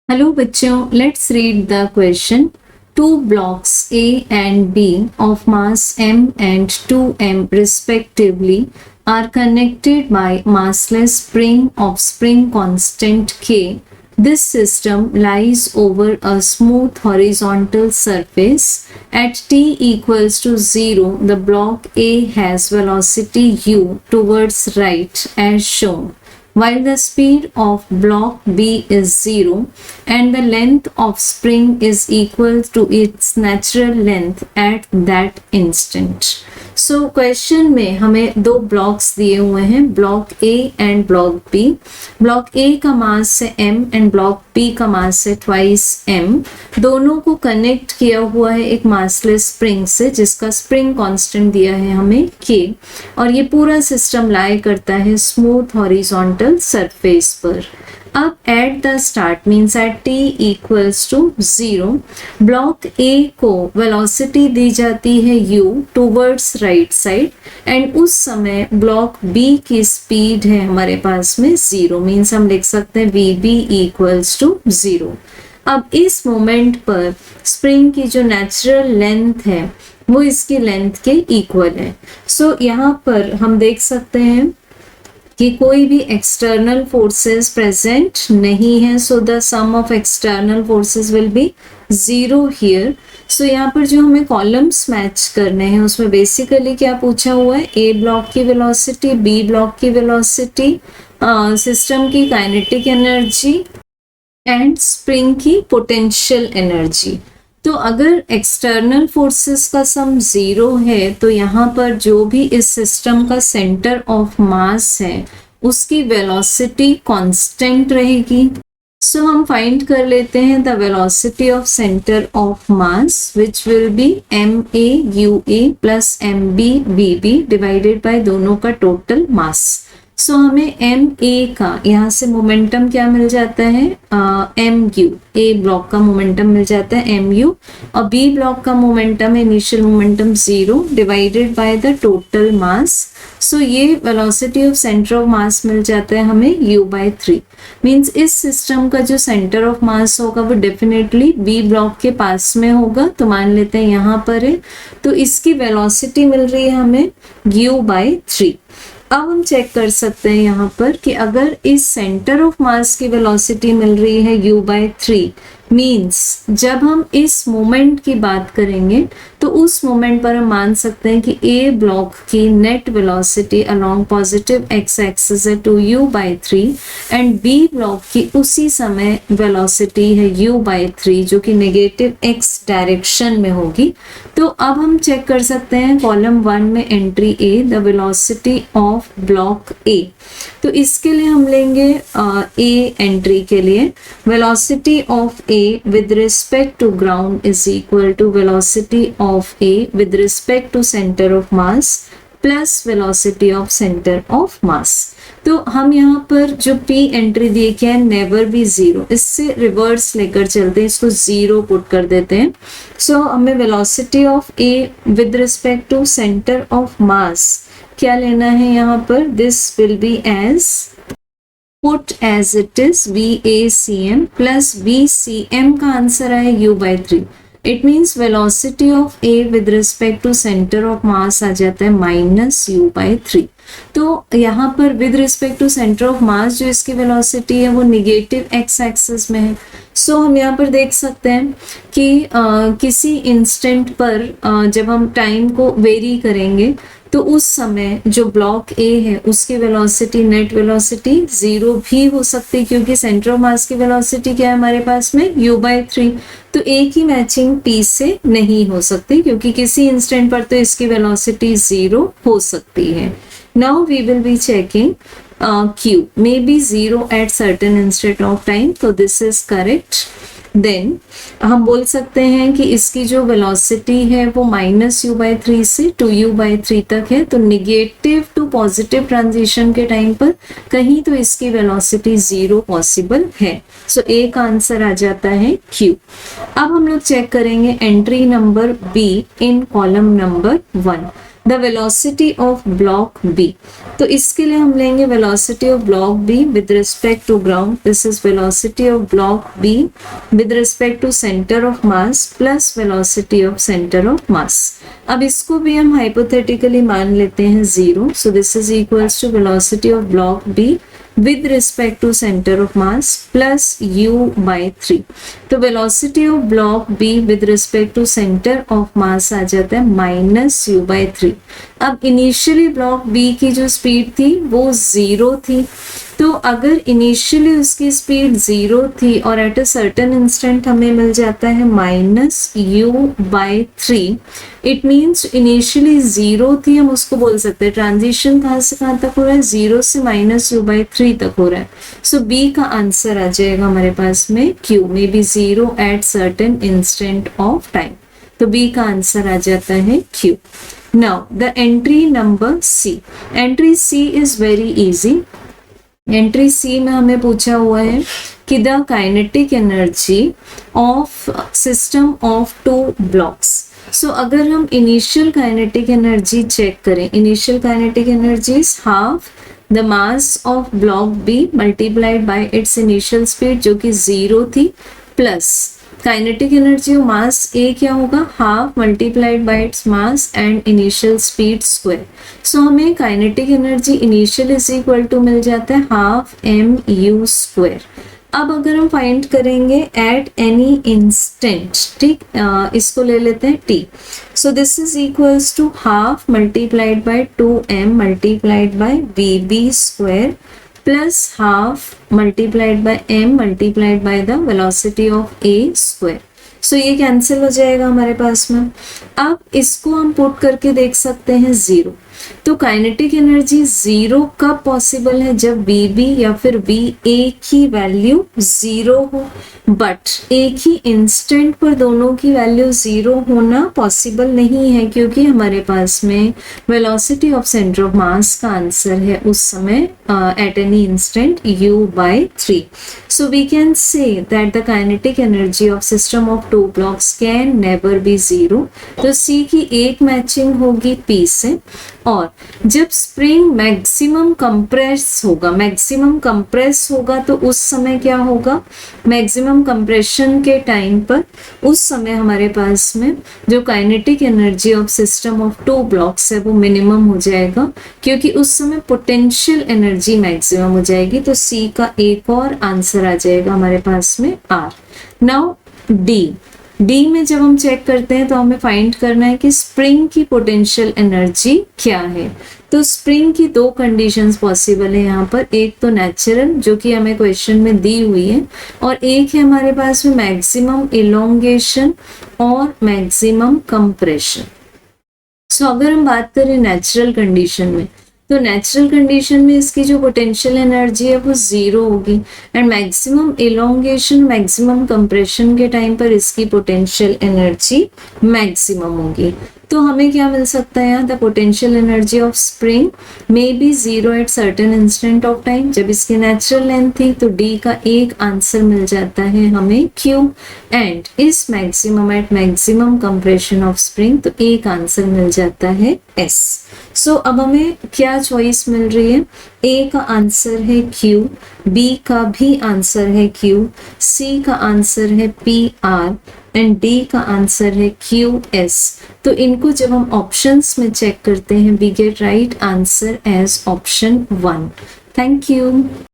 Hello बच्चों, let's read the question. Two blocks A and B of mass m and 2m respectively are connected by massless spring of spring constant K. This system lies over a smooth horizontal surface. At t equals to 0, the block A has velocity u towards right as shown, while the speed of block B is 0 and the length of spring is equal to its natural length at that instant. So question में हमें दो blocks दिए हुए हैं, block A and block B. Block A का मास है m and block B का मास है ट्वाइस m. दोनों को कनेक्ट किया हुआ है एक मासलेस स्प्रिंग से जिसका स्प्रिंग कांस्टेंट दिया है हमें K, और ये पूरा सिस्टम लाई करता है स्मूथ हॉरिजॉन्टल सरफेस पर. अब at the start means at t equals to 0, block A को वेलोसिटी दी जाती है u towards right side and उस समय ब्लॉक B की स्पीड है हमारे पास में 0, मीन्स हम लिख सकते हैं vb इक्वल्स टू 0. अब इस मोमेंट पर स्प्रिंग की जो नेचुरल लेंथ है वो इसकी लेंथ के इक्वल है. सो यहाँ पर हम देख सकते हैं कि कोई भी एक्सटर्नल फोर्सेस प्रेजेंट नहीं है. So the sum of external forces will be 0 here. So यहाँ पर जो हमें कॉलम्स मैच करने हैं उसमें बेसिकली क्या पूछा हुआ है, ए ब्लॉक की वेलोसिटी, बी ब्लॉक की वेलोसिटी, सिस्टम की काइनेटिक एनर्जी एंड स्प्रिंग की पोटेंशियल एनर्जी. तो अगर एक्सटर्नल फोर्सेस का सम 0 है तो यहाँ पर जो भी इस सिस्टम का सेंटर ऑफ मास है उसकी वेलोसिटी कांस्टेंट रहेगी. सो हम फाइंड कर लेते हैं the velocity of centre of mass which will be ma ua plus mb bb divided by दोनों का टोटल मास. सो हमें ma का यहाँ से मोमेंटम क्या मिल जाता है, mu. ए ब्लॉक का मोमेंटम मिल जाता है mu और बी ब्लॉक का मोमेंटम है initial momentum 0 divided by the total mass. So ये velocity of centre of mass मिल जाता है हमें u/3. मींस इस सिस्टम का जो सेंटर ऑफ मास होगा वो डेफिनेटली बी ब्लॉक के पास में होगा. तो मान लेते हैं यहाँ पर है, तो इसकी वेलोसिटी मिल रही है हमें u/3. अब हम चेक कर सकते हैं यहाँ पर कि अगर इस सेंटर ऑफ मास की वेलोसिटी मिल रही है u/3, मींस जब हम इस मोमेंट की बात करेंगे तो उस मोमेंट पर हम मान सकते हैं कि ए ब्लॉक की net velocity along positive x axis है 2u/3 एंड बी ब्लॉक की उसी समय वेलोसिटी है u/3 जो कि नेगेटिव एक्स डायरेक्शन में होगी. तो अब हम चेक कर सकते हैं कॉलम 1 में entry A, the velocity of block ए. तो इसके लिए हम लेंगे ए एंट्री के लिए velocity of A with respect to ground is equal to velocity of A with respect to center of mass plus velocity of center of mass. तो हम यहाँ पर जो P एंट्री दी क्या है, नेवर बी 0, इससे रिवर्स लेकर चलते हैं, इसको 0 पुट कर देते हैं. सो हमें velocity of A with respect to center of mass क्या लेना है यहाँ पर, this will be as put as it is VACM plus VCM का आंसर है u/3. It means velocity of A with respect to centre of mass आ जाता है -u/3. तो यहाँ पर with respect to centre of mass जो इसकी वेलोसिटी है वो निगेटिव एक्स एक्सिस में है. सो हम यहाँ पर देख सकते हैं कि किसी इंस्टेंट पर जब हम टाइम को वेरी करेंगे तो उस समय जो ब्लॉक ए है उसकी वेलोसिटी नेट वेलोसिटी 0 भी हो सकती है क्योंकि सेंटर ऑफ मास की वेलोसिटी क्या है हमारे पास में u/3. तो ए की मैचिंग पी से नहीं हो सकती क्योंकि किसी इंस्टेंट पर तो इसकी वेलोसिटी 0 हो सकती है. Now we will be checking q may be 0 at certain instant of time. तो दिस इज करेक्ट. देन हम बोल सकते हैं कि इसकी जो वेलोसिटी है वो -u/3 से 2u/3 तक है. तो निगेटिव टू पॉजिटिव ट्रांजिशन के टाइम पर कहीं तो इसकी वेलोसिटी 0 पॉसिबल है. सो ए का आंसर आ जाता है Q. अब हम लोग चेक करेंगे entry number B in column number 1. The velocity of block B. तो इसके लिए हम लेंगे velocity of block B with respect to ground, this is velocity of block B with respect to centre of mass plus velocity of centre of mass. अब इसको भी हम hypothetically मान लेते हैं 0, so this is equals to velocity of block B with respect to center of mass plus u by 3। तो velocity of block B with respect to center of mass आ जाता है माइनस u by 3। अब initially block B की जो speed थी वो 0 थी, तो अगर इनिशियली उसकी स्पीड 0 थी और एट अ सर्टेन इंस्टेंट हमें मिल जाता है minus u by 3, it means initially 0 थी, हम उसको बोल सकते हैं ट्रांजिशन कहाँ से कहाँ तक हो रहा है, 0 से माइनस u by 3 तक हो रहा है। सो B का आंसर आ जाएगा हमारे पास में Q may be 0 at certain instant of time. तो B का आंसर आ जाता है Q। Now the entry number C। Entry C is very easy. Entry C में हमें पूछा हुआ है कि the kinetic energy of system of 2 blocks. So अगर हम इनिशियल काइनेटिक एनर्जी चेक करें, initial kinetic energy is half the mass of block B multiplied by its initial speed जो कि 0 थी, plus kinetic energy of mass A क्या होगा, half multiplied by its mass and initial speed square. So हमें kinetic energy initial is equal to मिल जाता है half M you square. अब अगर हम फाइंड करेंगे एट एनी इंस्टेंट, ठीक, इसको ले लेते हैं t। So this is equals to half multiplied by 2m multiplied by vb square plus half multiplied by m multiplied by the velocity of a square. So ये cancel हो जाएगा हमारे पास में। अब इसको हम पुट करके देख सकते हैं 0। तो काइनेटिक एनर्जी 0 कब पॉसिबल है, जब VB या फिर VA की वैल्यू 0 हो, बट एक ही इंस्टेंट पर दोनों की वैल्यू 0 होना पॉसिबल नहीं है, क्योंकि हमारे पास में velocity of centre of mass का आंसर है उस समय at any instant u by 3। So we can say that the kinetic energy of system of 2 blocks can never be 0। तो C की एक मैचिंग होगी P से, और जब स्प्रिंग मैक्सिमम कंप्रेस होगा, मैक्सिमम कंप्रेस होगा तो उस समय क्या होगा, मैक्सिमम कंप्रेशन के टाइम पर उस समय हमारे पास में जो kinetic energy of system of 2 blocks है वो मिनिमम हो जाएगा, क्योंकि उस समय पोटेंशियल एनर्जी मैक्सिमम हो जाएगी। तो C का एक और आंसर आ जाएगा हमारे पास में R। नाउ डी में जब हम चेक करते हैं तो हमें फाइंड करना है कि स्प्रिंग की पोटेंशियल एनर्जी क्या है। तो स्प्रिंग की 2 कंडीशंस पॉसिबल है यहाँ पर, एक तो नेचुरल जो कि हमें क्वेश्चन में दी हुई है, और एक है हमारे पास में मैक्सिमम इलोंगेशन और मैक्सिमम कंप्रेशन। सो अगर हम बात करें नेचुरल कंडीशन में, तो नेचुरल कंडीशन में इसकी जो पोटेंशियल एनर्जी है वो 0 होगी, and maximum elongation maximum compression के टाइम पर इसकी पोटेंशियल एनर्जी मैक्सिमम होगी। तो हमें क्या मिल सकता है यहाँ, the potential energy of spring may be 0 at certain instant of time. जब इसकी नेचुरल लेंथ थी तो डी का एक आंसर मिल जाता है हमें Q, एंड इस maximum at maximum compression of spring तो एक आंसर मिल जाता है S। सो अब हमें क्या चॉइस मिल रही है, A का आंसर है Q, B का भी आंसर है Q, C का आंसर है PR एंड D का आंसर है QS। तो इनको जब हम ऑप्शंस में चेक करते हैं we get right answer as option 1। Thank you.